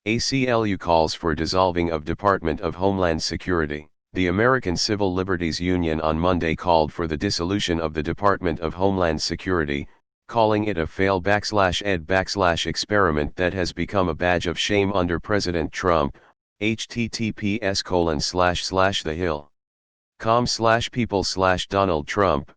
ACLU calls for dissolving of Department of Homeland Security. The American Civil Liberties Union on Monday called for the dissolution of the Department of Homeland Security, calling it a fail-ed-experiment that has become a badge of shame under President Trump. https://thehill.com/people/Donald Trump.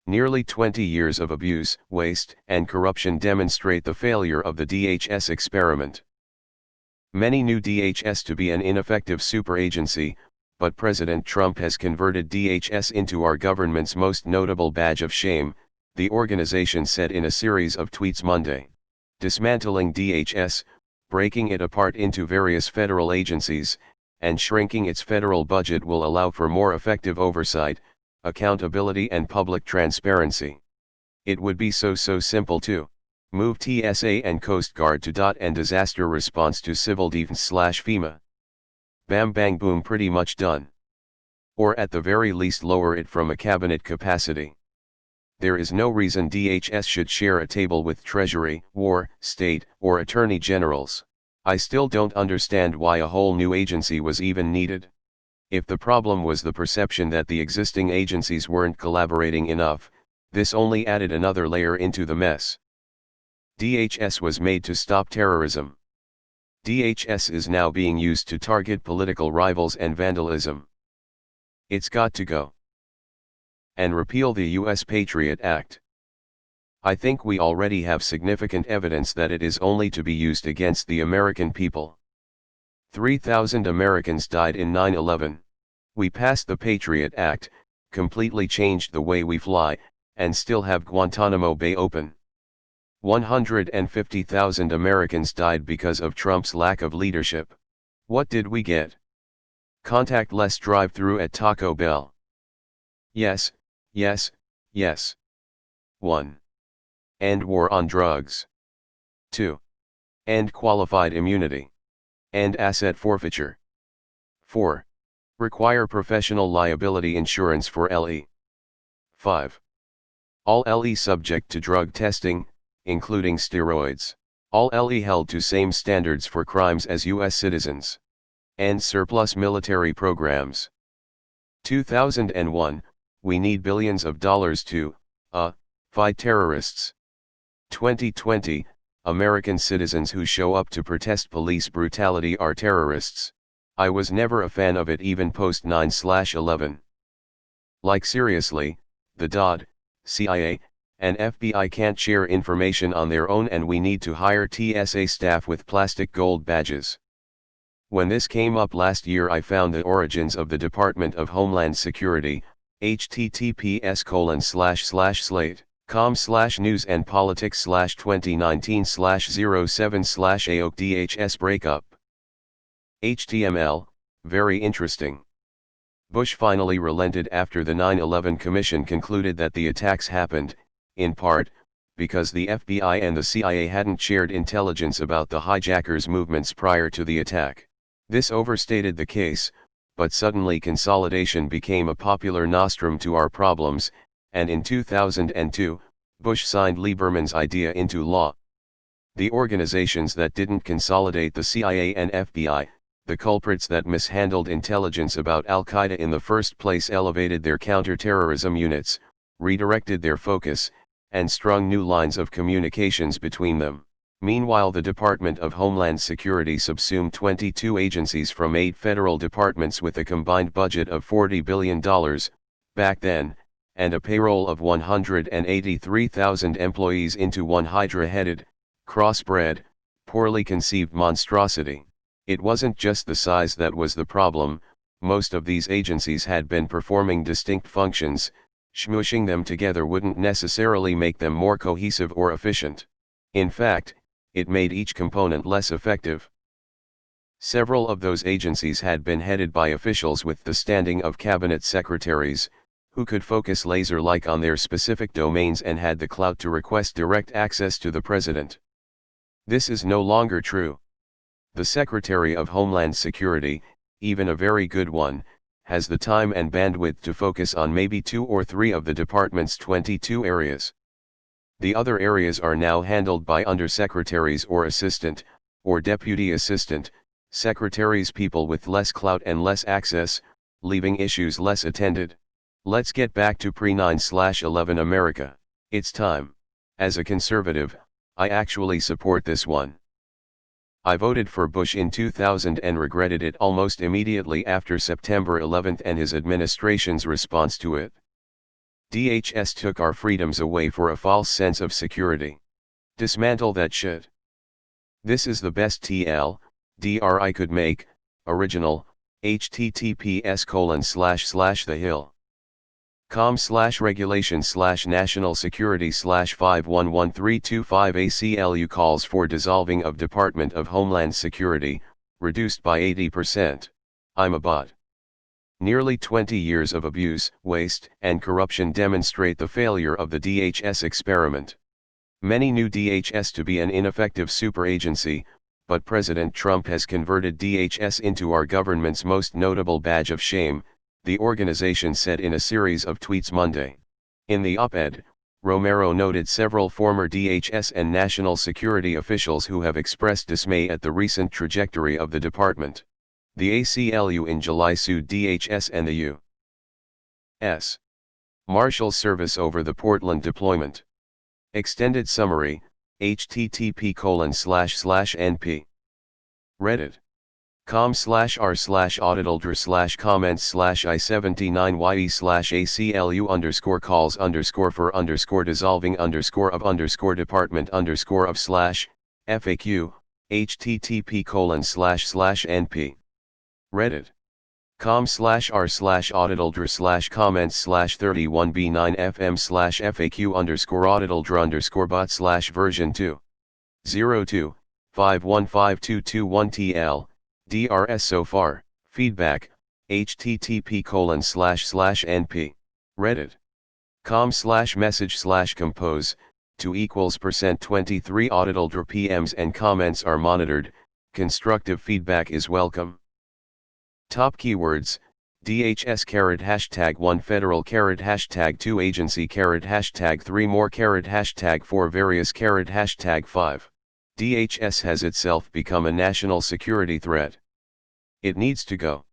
Nearly 20 years of abuse, waste, and corruption demonstrate the failure of the DHS experiment. Many knew DHS to be an ineffective superagency, but President Trump has converted DHS into our government's most notable badge of shame, the organization said in a series of tweets Monday. Dismantling DHS, breaking it apart into various federal agencies, and shrinking its federal budget will allow for more effective oversight, accountability and public transparency. It would be so simple to move TSA and Coast Guard to and disaster response to civil defense/FEMA. Bam bang boom, pretty much done. Or at the very least lower it from a cabinet capacity. There is no reason DHS should share a table with Treasury, War, State, or Attorney Generals. I still don't understand why a whole new agency was even needed. If the problem was the perception that the existing agencies weren't collaborating enough, this only added another layer into the mess. DHS was made to stop terrorism. DHS is now being used to target political rivals and vandalism. It's got to go. And repeal the U.S. Patriot Act. I think we already have significant evidence that it is only to be used against the American people. 3,000 Americans died in 9/11. We passed the Patriot Act, completely changed the way we fly, and still have Guantanamo Bay open. 150,000 Americans died because of Trump's lack of leadership. What did we get? Contactless drive-through at Taco Bell. Yes, yes, yes. 1. End war on drugs. 2. End qualified immunity. End asset forfeiture. 4. Require professional liability insurance for LE. 5. All LE subject to drug testing, including steroids. All LE held to same standards for crimes as U.S. citizens. End surplus military programs. 2001, we need billions of dollars to, fight terrorists. 2020, American citizens who show up to protest police brutality are terrorists. I was never a fan of it even post 9/11. Like seriously, the DOD, CIA, and FBI can't share information on their own, and we need to hire TSA staff with plastic gold badges. When this came up last year, I found the origins of the Department of Homeland Security, https://slate.com/newsandpolitics/2019/07/AOC DHS breakup. HTML, very interesting. Bush finally relented after the 9/11 Commission concluded that the attacks happened, in part, because the FBI and the CIA hadn't shared intelligence about the hijackers' movements prior to the attack. This overstated the case, but suddenly consolidation became a popular nostrum to our problems, and in 2002, Bush signed Lieberman's idea into law. The organizations that didn't consolidate the CIA and FBI, the culprits that mishandled intelligence about Al-Qaeda in the first place, elevated their counter-terrorism units, redirected their focus, and strung new lines of communications between them. Meanwhile, the Department of Homeland Security subsumed 22 agencies from 8 federal departments with a combined budget of $40 billion, back then, and a payroll of 183,000 employees into one hydra-headed, crossbred, poorly conceived monstrosity. It wasn't just the size that was the problem. Most of these agencies had been performing distinct functions. Smooshing them together wouldn't necessarily make them more cohesive or efficient. In fact, it made each component less effective. Several of those agencies had been headed by officials with the standing of cabinet secretaries, who could focus laser-like on their specific domains and had the clout to request direct access to the president. This is no longer true. The Secretary of Homeland Security, even a very good one, has the time and bandwidth to focus on maybe 2 or 3 of the department's 22 areas. The other areas are now handled by undersecretaries or assistant, or deputy assistant, secretaries, people with less clout and less access, leaving issues less attended. Let's get back to pre-9/11 America. It's time. As a conservative, I actually support this one. I voted for Bush in 2000 and regretted it almost immediately after September 11 and his administration's response to it. DHS took our freedoms away for a false sense of security. Dismantle that shit. This is the best TLDR I could make. Original, https://thehill.com/regulation/national security/511325 ACLU calls for dissolving of Department of Homeland Security, reduced by 80%. I'm a bot. Nearly 20 years of abuse, waste, and corruption demonstrate the failure of the DHS experiment. Many knew DHS to be an ineffective super agency, but President Trump has converted DHS into our government's most notable badge of shame, the organization said in a series of tweets Monday. In the op-ed, Romero noted several former DHS and national security officials who have expressed dismay at the recent trajectory of the department. The ACLU in July sued DHS and the U.S. Marshals Service over the Portland deployment. Extended summary, http://np. reddit.com/r/auditl/comment/i79ye/aclu_calls_of_department_of/FAQ, http://np. reddit.com/auditl/comment/31b9fm/FAQ_auditl_bot/version 2.025152221TL, DRS so far, feedback, http://np. reddit.com/message/compose, 2=%23 auditl PMs and comments are monitored, constructive feedback is welcome. Top keywords, DHS #1 federal #2 agency #3 more #4 various #5. DHS has itself become a national security threat. It needs to go.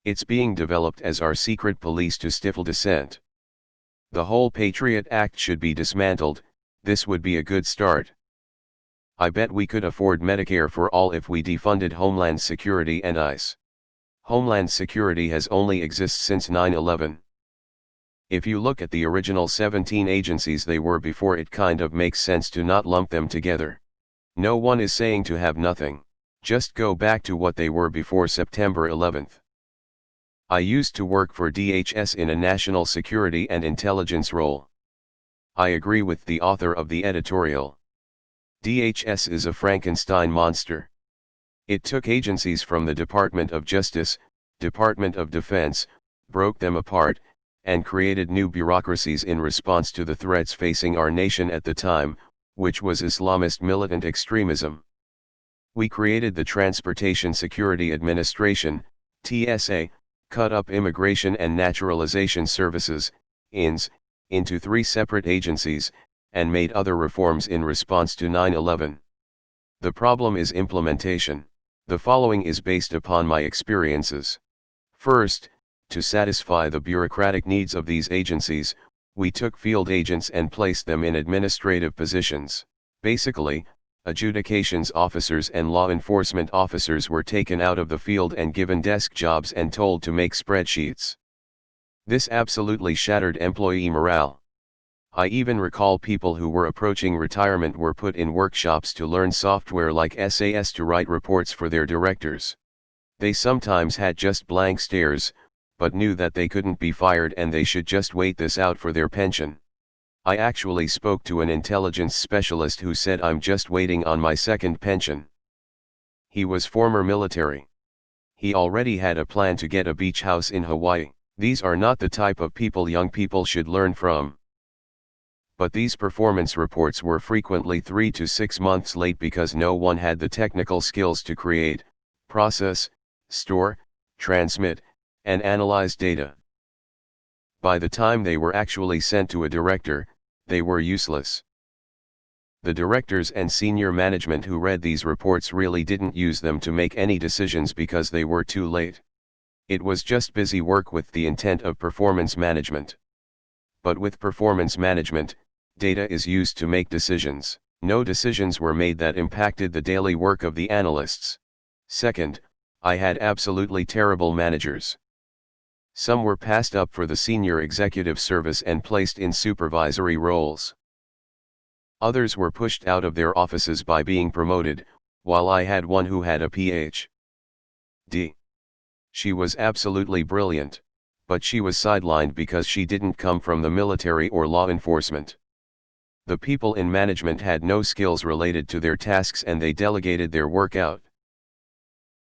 It's being developed as our secret police to stifle dissent. The whole Patriot Act should be dismantled. This would be a good start. I bet we could afford Medicare for all if we defunded Homeland Security and ICE. Homeland Security has only existed since 9/11. If you look at the original 17 agencies they were before, it kind of makes sense to not lump them together. No one is saying to have nothing, just go back to what they were before September 11. I used to work for DHS in a national security and intelligence role. I agree with the author of the editorial. DHS is a Frankenstein monster. It took agencies from the Department of Justice, Department of Defense, broke them apart, and created new bureaucracies in response to the threats facing our nation at the time, which was Islamist militant extremism. We created the Transportation Security Administration, TSA, cut up Immigration and Naturalization Services, INS, into 3 separate agencies, and made other reforms in response to 9/11. The problem is implementation. The following is based upon my experiences. First, to satisfy the bureaucratic needs of these agencies, we took field agents and placed them in administrative positions. Basically, adjudications officers and law enforcement officers were taken out of the field and given desk jobs and told to make spreadsheets. This absolutely shattered employee morale. I even recall people who were approaching retirement were put in workshops to learn software like SAS to write reports for their directors. They sometimes had just blank stares, but knew that they couldn't be fired and they should just wait this out for their pension. I actually spoke to an intelligence specialist who said, "I'm just waiting on my second pension." He was former military. He already had a plan to get a beach house in Hawaii. These are not the type of people young people should learn from. But these performance reports were frequently 3 to 6 months late because no one had the technical skills to create, process, store, transmit, and analyze data. By the time they were actually sent to a director, they were useless. The directors and senior management who read these reports really didn't use them to make any decisions because they were too late. It was just busy work with the intent of performance management. But with performance management, data is used to make decisions. No decisions were made that impacted the daily work of the analysts. Second, I had absolutely terrible managers. Some were passed up for the senior executive service and placed in supervisory roles. Others were pushed out of their offices by being promoted, while I had one who had a Ph.D. She was absolutely brilliant, but she was sidelined because she didn't come from the military or law enforcement. The people in management had no skills related to their tasks and they delegated their work out.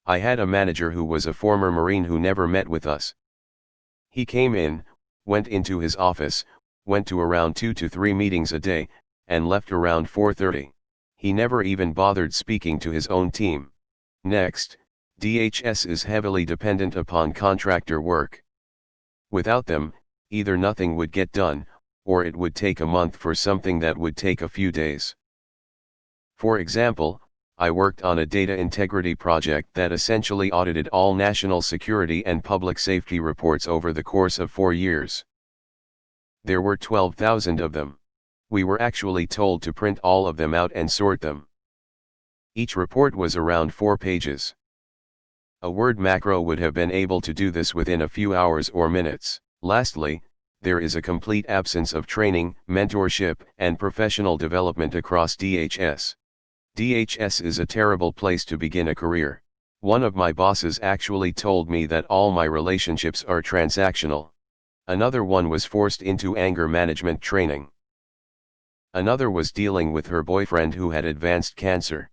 I had a manager who was a former Marine who never met with us. He came in, went into his office, went to around 2 to 3 meetings a day, and left around 4:30. He never even bothered speaking to his own team. Next, DHS is heavily dependent upon contractor work. Without them, either nothing would get done, or it would take a month for something that would take a few days. For example, I worked on a data integrity project that essentially audited all national security and public safety reports over the course of 4 years. There were 12,000 of them. We were actually told to print all of them out and sort them. Each report was around 4 pages. A Word macro would have been able to do this within a few hours or minutes. Lastly, there is a complete absence of training, mentorship, and professional development across DHS. DHS is a terrible place to begin a career. One of my bosses actually told me that all my relationships are transactional. Another one was forced into anger management training. Another was dealing with her boyfriend who had advanced cancer.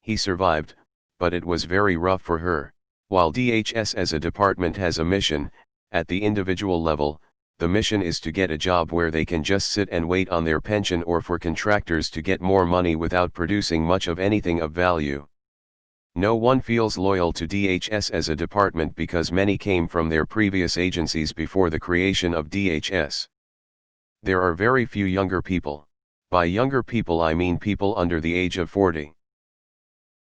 He survived, but it was very rough for her. While DHS as a department has a mission, at the individual level, the mission is to get a job where they can just sit and wait on their pension or for contractors to get more money without producing much of anything of value. No one feels loyal to DHS as a department because many came from their previous agencies before the creation of DHS. There are very few younger people. By younger people I mean people under the age of 40.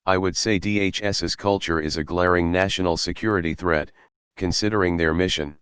I would say DHS's culture is a glaring national security threat, considering their mission.